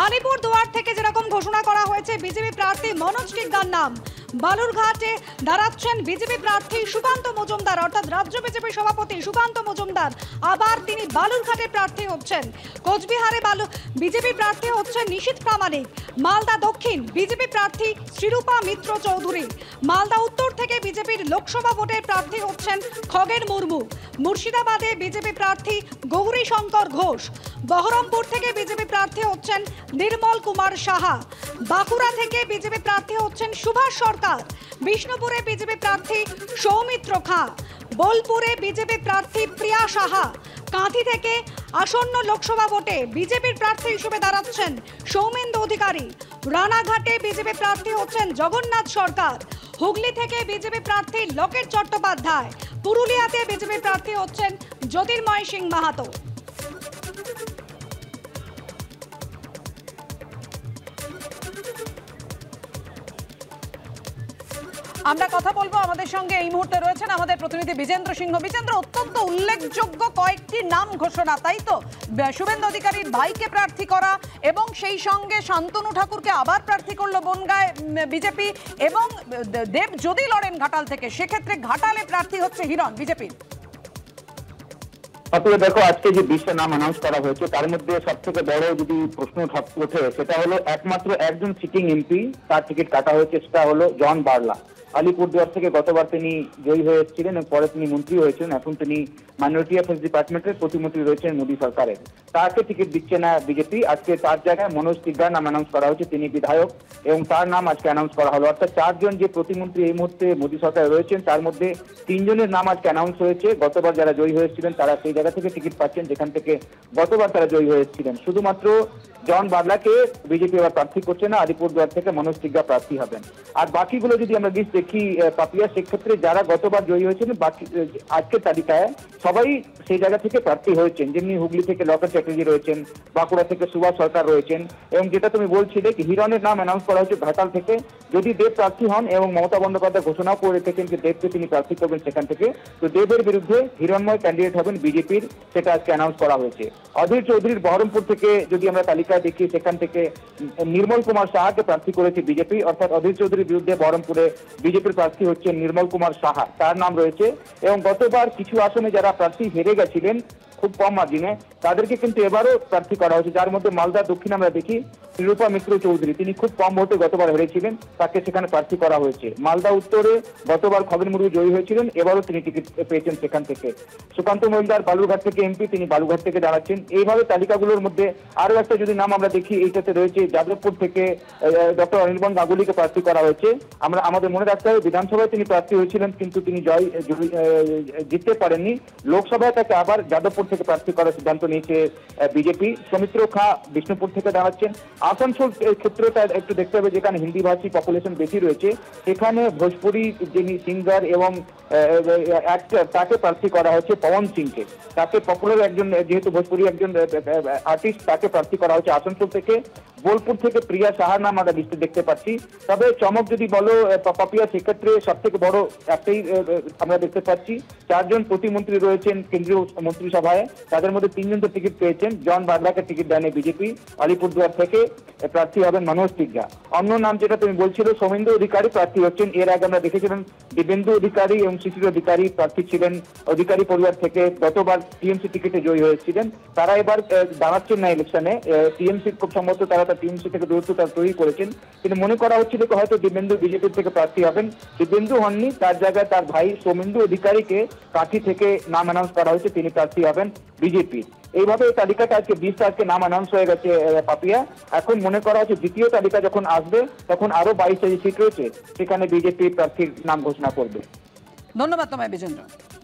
আলিপুরদুয়ার থেকে যেরকম ঘোষণা করা হয়েছে বিজেপি প্রার্থী মনোজ টিগ্গার নাম, বালুরঘাটে দাঁড়াচ্ছেন বিজেপি প্রার্থী সুকান্ত মজুমদার, অর্থাৎ রাজ্য বিজেপি সভাপতি সুকান্ত মজুমদার আবার তিনি বালুরঘাটে প্রার্থী হচ্ছেন। কোচবিহারে বিজেপি প্রার্থী হচ্ছেন নিশীথ প্রামাণিক। মালদা দক্ষিণ বিজেপি প্রার্থী শ্রীরূপা মিত্র চৌধুরী। মালদা উত্তর থেকে বিজেপির লোকসভা ভোটের প্রার্থী হচ্ছেন খগেন মুর্মু। মুর্শিদাবাদে বিজেপি প্রার্থী গৌরী শঙ্কর ঘোষ। বহরমপুর থেকে বিজেপি প্রার্থী হচ্ছেন নির্মল কুমার সাহা। বাঁকুড়া থেকে বিজেপি প্রার্থী হচ্ছেন সুভাষ সরকার। বিষ্ণুপুরে বিজেপি প্রার্থী সৌমিত্র খাঁ। বোলপুরে বিজেপি প্রার্থী প্রিয়া সাহা। কাঁথি থেকে আসন্ন লোকসভা ভোটে বিজেপির প্রার্থী হিসেবে দাঁড়াচ্ছেন সৌমেন্দু অধিকারী। রানাঘাটে বিজেপি প্রার্থী হচ্ছেন জগন্নাথ সরকার। হুগলি থেকে বিজেপি প্রার্থী লোকেট চট্টোপাধ্যায়। পুরুলিয়াতে বিজেপি প্রার্থী হচ্ছেন জ্যোতির্ময় সিং মাহাতো। আমরা কথা বলবো, আমাদের সঙ্গে এই মুহূর্তে রয়েছেন আমাদের প্রতিনিধি বিজেন্দ্র সিংহ। বিজেন্দ্র, অত্যন্ত উল্লেখযোগ্য কয়েকটি নাম ঘোষণা, তাই তো? শুভেন্দু অধিকারীর ভাইকে প্রার্থী করা এবং সেই সঙ্গে শান্তনু ঠাকুরকে আবার প্রার্থী করলো বনগাঁয় বিজেপি, এবং দেব যদি লড়েন ঘাটাল থেকে সেক্ষেত্রে ঘাটালে প্রার্থী হচ্ছে হিরণ বিজেপির। তারপরে দেখো, আজকে যে 20টা নাম অ্যানাউন্স করা হয়েছে তার মধ্যে সব থেকে বড় যদি প্রশ্ন ওঠে সেটা হলো একমাত্র একজন সিটিং এমপি তার টিকিট কাটা হয়েছে, সেটা হলো জন বার্লা। আলিপুরদুয়ার থেকে গতবার তিনি জয়ী হয়ে এসেছিলেন, পরে তিনি মন্ত্রী হয়েছেন, এখন তিনি মাইনরিটি অ্যাফেয়ার্স ডিপার্টমেন্টের প্রতিমন্ত্রী রয়েছেন মোদী সরকারের। তাকে টিকিট দিচ্ছে না বিজেপি। আজকে তার জায়গায় মনোজ টিগ্গার নাম অ্যানাউন্স করা হয়েছে, তিনি বিধায়ক, এবং তার নাম আজকে অ্যানাউন্স করা হলো। অর্থাৎ 4 জন যে প্রতিমন্ত্রী এই মুহূর্তে মোদী সরকারে রয়েছেন তার মধ্যে 3 জনের নাম আজকে অ্যানাউন্স হয়েছে। গতবার যারা জয়ী হয়েছিলেন তারা সেই জায়গা থেকে টিকিট পাচ্ছেন যেখান থেকে গতবার তারা জয়ী হয়েছিলেন। শুধুমাত্র জন বার্লাকে বিজেপি এবার প্রার্থী করছে না, আলিপুরদুয়ার থেকে মনোজ টিগ্গা প্রার্থী হবেন। আর বাকিগুলো যদি আমরা লিস্ট দেখি পাপিয়া, সেক্ষেত্রে যারা গতবার জয়ী হয়েছিলেন বাকি আজকের তালিকায় সবাই সেই জায়গা থেকে প্রার্থী হয়েছেন। যেমনি হুগলি থেকে লকেট চ্যাটার্জি রয়েছেন, বাঁকুড়া থেকে সুভাষ সরকার রয়েছেন, এবং যেটা তুমি বলছিলে হিরণের নাম অ্যানাউন্স করা হয়েছে ঘাটাল থেকে। যদি দেব প্রার্থী হন, এবং মমতা বন্দ্যোপাধ্যায় ঘোষণাও করে রেখেছেন যে দেবকে তিনি প্রার্থী করবেন সেখান থেকে, তো দেবের বিরুদ্ধে হিরণময় ক্যান্ডিডেট হবেন বিজেপির, সেটা আজকে অ্যানাউন্স করা হয়েছে। অধীর চৌধুরীর বহরমপুর থেকে যদি আমরা তালিকা দেখি সেখান থেকে নির্মল কুমার সাহাকে প্রার্থী করেছে বিজেপি, অর্থাৎ অধীর চৌধুরীর বিরুদ্ধে বহরমপুরে বিজেপির প্রার্থী হচ্ছে নির্মল কুমার সাহা, তার নাম রয়েছে। এবং গতবার কিছু আসনে যারা প্রার্থী হেরে গেছিলেন খুব কম মার্জিনে, তাদেরকে কিন্তু এবারও প্রার্থী করা হয়েছে, যার মধ্যে মালদা দক্ষিণ আমরা দেখি শ্রীরূপা মিত্র চৌধুরী, তিনি খুব কম ভোটে গতবার হেরেছিলেন, তাকে সেখানে প্রার্থী করা হয়েছে। মালদা উত্তরে গতবার খগেন মুর্মু জয়ী হয়েছিলেন, এবারও তিনি টিকিট পেয়েছেন সেখান থেকে। সুকান্ত মজুমদার বালুরঘাট থেকে এমপি, তিনি বালুরঘাট থেকে দাঁড়াচ্ছেন। এইভাবে তালিকাগুলোর মধ্যে আরো একটা যদি নাম আমরা দেখি, এইটাতে রয়েছে যাদবপুর থেকে ডক্টর অনির্বাণ গাঙ্গুলিকে প্রার্থী করা হয়েছে। আমাদের মনে রাখতে হবে বিধানসভায় তিনি প্রার্থী হয়েছিলেন কিন্তু তিনি জিততে পারেননি। লোকসভায় তাকে আবার যাদবপুর থেকে প্রার্থী করার সিদ্ধান্ত নিয়েছে বিজেপি। সৌমিত্র খাঁ বিষ্ণুপুর থেকে দাঁড়াচ্ছেন। আসানসোল ক্ষেত্রটা একটু দেখতে হবে, যেখানে হিন্দি ভাষী পপুলেশন বেশি রয়েছে, সেখানে ভোজপুরি যিনি সিঙ্গার এবং অ্যাক্টর তাকে প্রার্থী করা হয়েছে পবন সিংকে। তাকে পপুলার একজন, যেহেতু ভোজপুরি একজন আর্টিস্ট, তাকে প্রার্থী করা হয়েছে আসানসোল থেকে। বোলপুর থেকে প্রিয়া সাহার নাম আমরা লিস্টে দেখতে পাচ্ছি। তবে চমক যদি বলো পাপিয়া, সেক্ষেত্রে সব থেকে বড় একটাই আমরা দেখতে পাচ্ছি, 4 জন প্রতিমন্ত্রী রয়েছেন কেন্দ্রীয় মন্ত্রিসভায়, তাদের মধ্যে 3 জন তো টিকিট পেয়েছেন। জন বার্লাকে টিকিট দেয়নি বিজেপি। আলিপুরদুয়ার থেকে প্রার্থী হবেন মনোজ টিগ্গা। অন্য নাম যেটা তুমি বলছিল সৌমেন্দু অধিকারী প্রার্থী হচ্ছেন। এর আগে আমরা দেখেছিলাম দিবেন্দু অধিকারী এবং শিশির অধিকারী প্রার্থী ছিলেন অধিকারী পরিবার থেকে, গতবার টিএমসি টিকিটে জয়ী হয়েছিলেন। তারা এবার দাঁড়াচ্ছেন না ইলেকশনে। টিএমসি খুব সম্ভবত তারা টিএমসি থেকে দূরত্ব তৈরি করেছেন, কিন্তু মনে করা হচ্ছিল হয়তো দিবেন্দু বিজেপির থেকে প্রার্থী হবেন। দিবেন্দু হননি, তার জায়গায় তার ভাই সৌমেন্দু অধিকারীকে কাঁথি থেকে নাম অ্যানাউন্স করা হয়েছে, তিনি প্রার্থী হবেন বিজেপি। এইভাবে এই তালিকাটা আজকে 20টা আজকে নাম অ্যানাউন্স হয়ে গেছে পাপিয়া। এখন মনে করা হচ্ছে দ্বিতীয় তালিকা যখন আসবে তখন আরো 22টা সিট রয়েছে, সেখানে বিজেপি প্রার্থীর নাম ঘোষণা করবে। ধন্যবাদ তোমায় বিজেন্দ্র।